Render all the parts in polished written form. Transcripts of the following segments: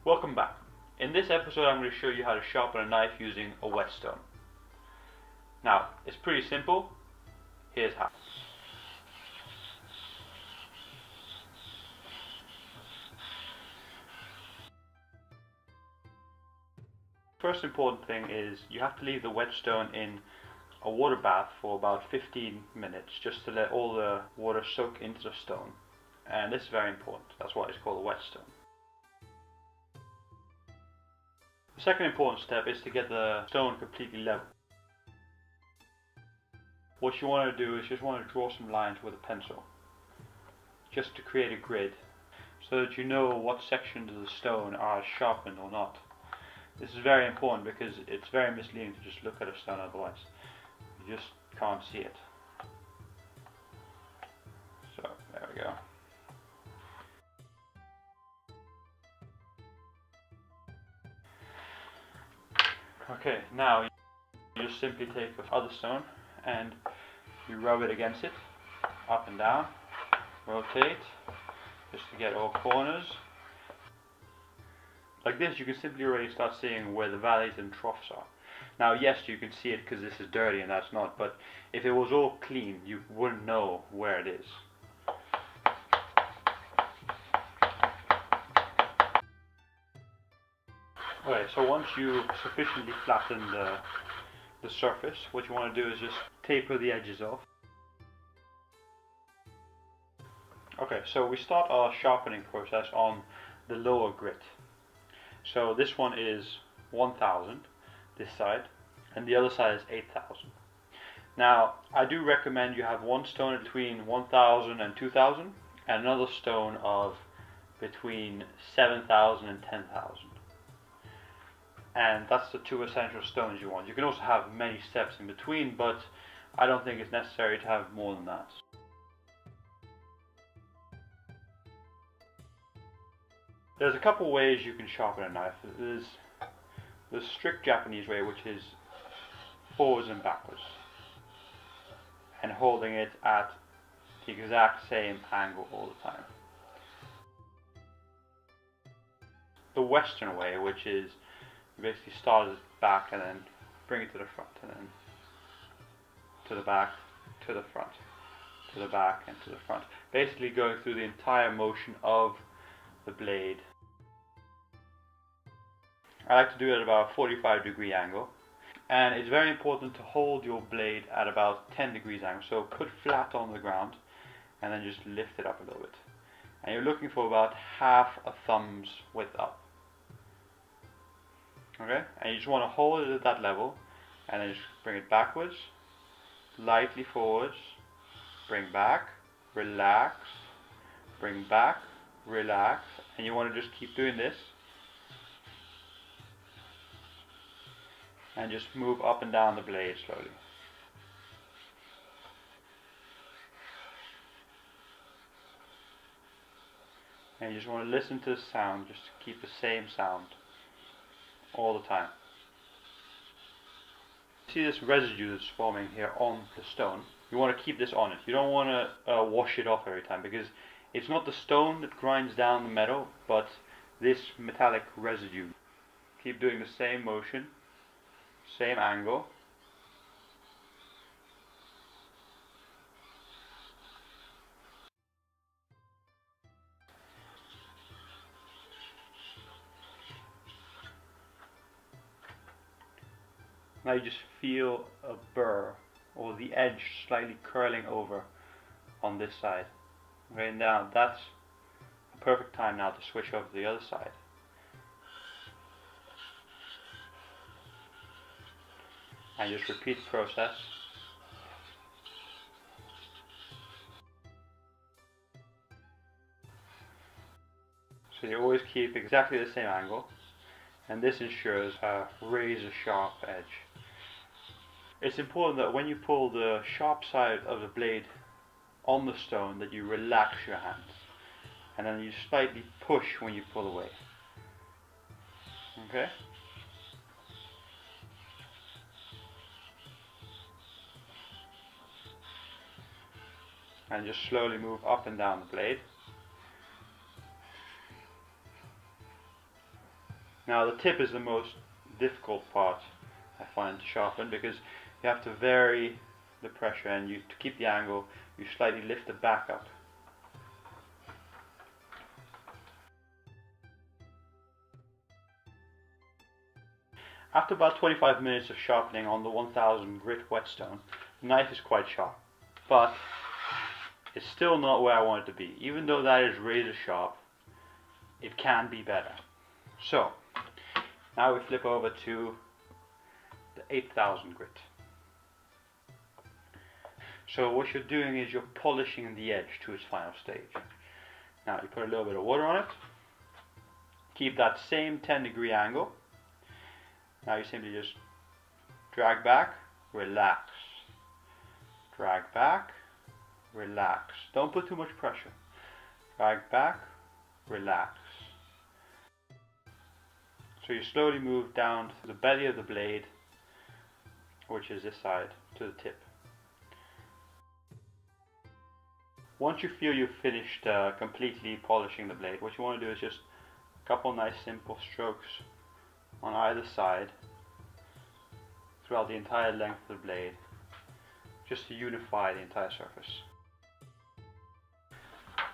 Welcome back. In this episode I'm going to show you how to sharpen a knife using a whetstone. Now, it's pretty simple. Here's how. First important thing is you have to leave the whetstone in a water bath for about 15 minutes just to let all the water soak into the stone. And this is very important. That's why it's called a whetstone. The second important step is to get the stone completely level. What you want to do is just want to draw some lines with a pencil, just to create a grid, so that you know what sections of the stone are sharpened or not. This is very important because it's very misleading to just look at a stone otherwise. You just can't see it. So, there we go. Okay, now you just simply take the other stone and you rub it against it, up and down, rotate, just to get all corners. Like this, you can simply already start seeing where the valleys and troughs are. Now yes, you can see it because this is dirty and that's not, but if it was all clean, you wouldn't know where it is. Okay, so once you sufficiently flatten the surface, what you want to do is just taper the edges off. Okay, so we start our sharpening process on the lower grit. So this one is 1000, this side, and the other side is 8000. Now, I do recommend you have one stone between 1000 and 2000, and another stone of between 7000 and 10,000. And that's the two essential stones you want. You can also have many steps in between, but I don't think it's necessary to have more than that. There's a couple ways you can sharpen a knife. There's the strict Japanese way, which is forwards and backwards, and holding it at the exact same angle all the time. The Western way, which is you basically start at the back and then bring it to the front, and then to the back, to the front, to the back, and to the front. Basically going through the entire motion of the blade. I like to do it at about a 45-degree angle, and it's very important to hold your blade at about 10 degrees angle. So put flat on the ground and then just lift it up a little bit. And you're looking for about half a thumb's width up. Okay, and you just want to hold it at that level and then just bring it backwards, lightly forwards, bring back, relax, bring back, relax, and you want to just keep doing this and just move up and down the blade slowly. And you just want to listen to the sound, just to keep the same sound all the time. See this residue that's forming here on the stone? You want to keep this on it. You don't want to wash it off every time, because it's not the stone that grinds down the metal, but this metallic residue. Keep doing the same motion, same angle. Now you just feel a burr, or the edge slightly curling over on this side. Okay, now that's a perfect time now to switch over to the other side. And just repeat the process. So you always keep exactly the same angle, and this ensures a razor sharp edge. It's important that when you pull the sharp side of the blade on the stone that you relax your hands, and then you slightly push when you pull away. Okay? And just slowly move up and down the blade. Now the tip is the most difficult part I find to sharpen, because you have to vary the pressure, and to keep the angle you slightly lift the back up. After about 25 minutes of sharpening on the 1000 grit whetstone, the knife is quite sharp, but it's still not where I want it to be. Even though that is razor sharp, it can be better. So now we flip over to the 8000 grit. So what you're doing is you're polishing the edge to its final stage. Now you put a little bit of water on it, keep that same 10-degree angle. Now you simply just drag back, relax, drag back, relax. Don't put too much pressure. Drag back, relax. So you slowly move down to the belly of the blade, which is this side, to the tip. Once you feel you've finished completely polishing the blade, what you want to do is just a couple nice simple strokes on either side throughout the entire length of the blade, just to unify the entire surface.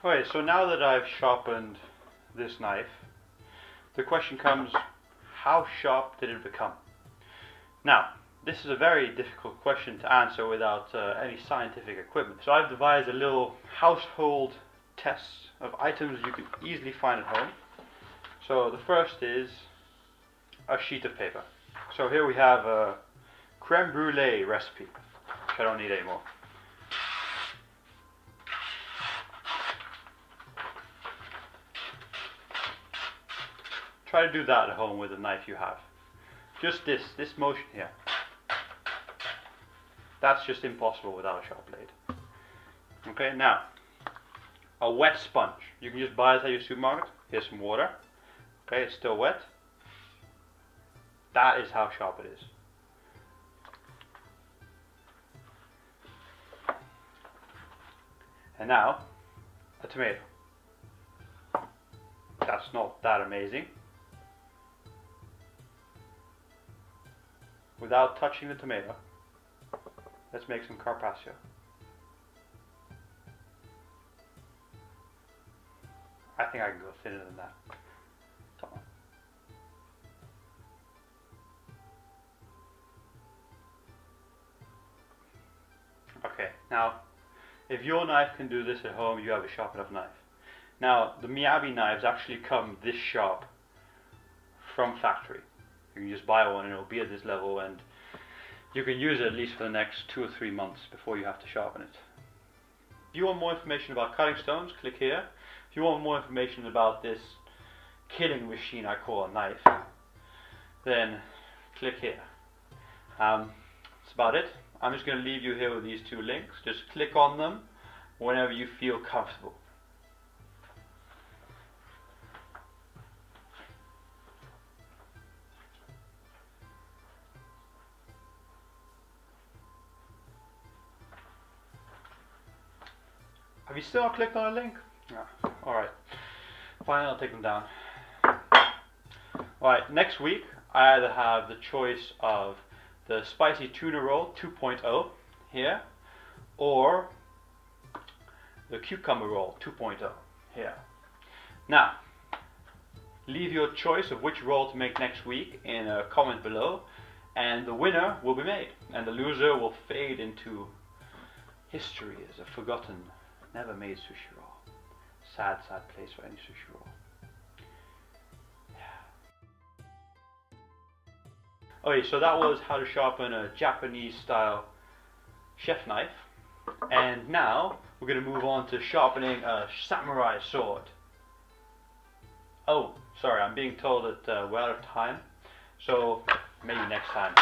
Okay, so now that I've sharpened this knife, the question comes, how sharp did it become? Now, this is a very difficult question to answer without any scientific equipment. So I've devised a little household test of items you can easily find at home. So the first is a sheet of paper. So here we have a creme brulee recipe, which I don't need anymore. Try to do that at home with the knife you have. Just this motion here. That's just impossible without a sharp blade. Okay, now a wet sponge. You can just buy it at your supermarket. Here's some water. Okay, it's still wet. That is how sharp it is. And now, a tomato. That's not that amazing. Without touching the tomato, let's make some carpaccio. I think I can go thinner than that. Come on. Okay, now, if your knife can do this at home, you have a sharp enough knife. Now, the Miyabi knives actually come this sharp from factory. You can just buy one and it'll be at this level, and you can use it at least for the next 2 or 3 months before you have to sharpen it. If you want more information about cutting stones, click here. If you want more information about this killing machine I call a knife, then click here. That's about it. I'm just going to leave you here with these 2 links. Just click on them whenever you feel comfortable. Have you still not clicked on a link? No. Alright. Fine, I'll take them down. Alright, next week I either have the choice of the spicy tuna roll 2.0 here, or the cucumber roll 2.0 here. Now, leave your choice of which roll to make next week in a comment below, and the winner will be made, and the loser will fade into history as a forgotten, never made sushi roll. Sad, sad place for any sushi roll. Okay, so that was how to sharpen a Japanese style chef knife, and now we're going to move on to sharpening a samurai sword. Oh, sorry, I'm being told that we're out of time, so maybe next time.